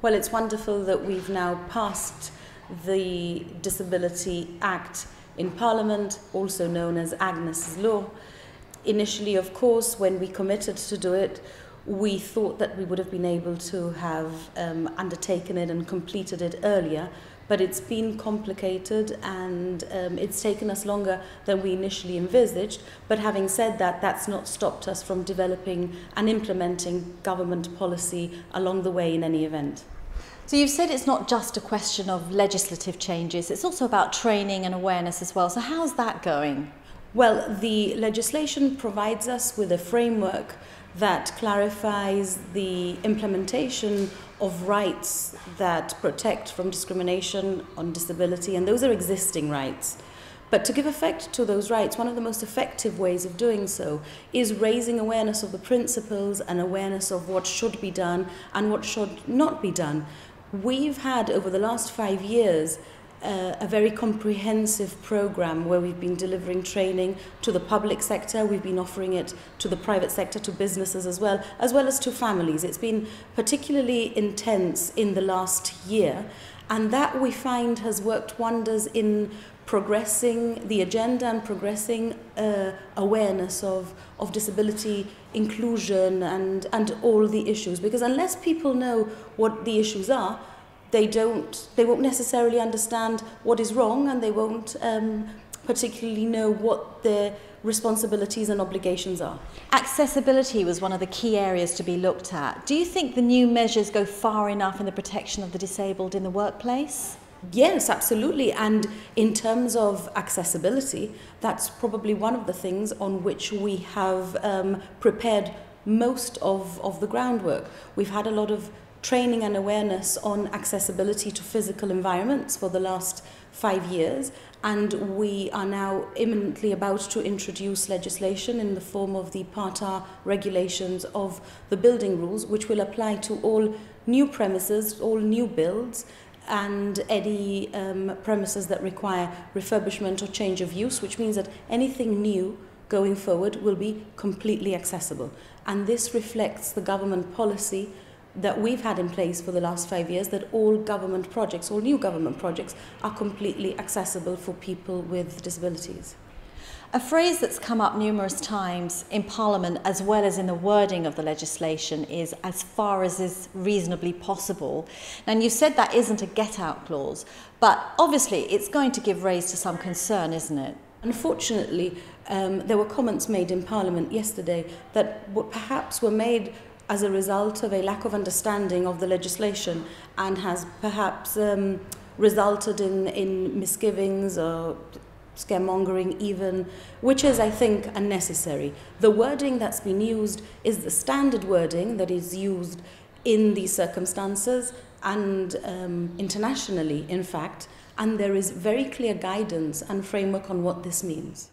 Well, it's wonderful that we've now passed the Disability Act in Parliament, also known as Agnes's Law. Initially, of course, when we committed to do it, we thought that we would have been able to have undertaken it and completed it earlier, but it's been complicated and it's taken us longer than we initially envisaged. But having said that, that's not stopped us from developing and implementing government policy along the way in any event. So you've said it's not just a question of legislative changes, it's also about training and awareness as well. So how's that going? Well, the legislation provides us with a framework that clarifies the implementation of rights that protect from discrimination on disability, and those are existing rights. But to give effect to those rights, one of the most effective ways of doing so is raising awareness of the principles and awareness of what should be done and what should not be done. We've had, over the last 5 years, a very comprehensive program where we've been delivering training to the public sector, we've been offering it to the private sector, to businesses as well as to families. It's been particularly intense in the last year, and that we find has worked wonders in progressing the agenda and progressing awareness of disability inclusion and all the issues. Because unless people know what the issues are, they won't necessarily understand what is wrong, and they won't particularly know what their responsibilities and obligations are. Accessibility was one of the key areas to be looked at. Do you think the new measures go far enough in the protection of the disabled in the workplace? Yes, absolutely. And in terms of accessibility, that's probably one of the things on which we have prepared most of the groundwork. We've had a lot of training and awareness on accessibility to physical environments for the last 5 years, and we are now imminently about to introduce legislation in the form of the Part R regulations of the building rules, which will apply to all new premises, all new builds, and any premises that require refurbishment or change of use, which means that anything new going forward will be completely accessible. And this reflects the government policy that we've had in place for the last 5 years, that all government projects, all new government projects, are completely accessible for people with disabilities. A phrase that's come up numerous times in Parliament, as well as in the wording of the legislation, is "as far as is reasonably possible." And you said that isn't a get-out clause, but obviously it's going to give rise to some concern, isn't it? Unfortunately, there were comments made in Parliament yesterday that perhaps were made as a result of a lack of understanding of the legislation, and has perhaps resulted in misgivings or scaremongering even, which is, I think, unnecessary. The wording that's been used is the standard wording that is used in these circumstances and internationally, in fact, and there is very clear guidance and framework on what this means.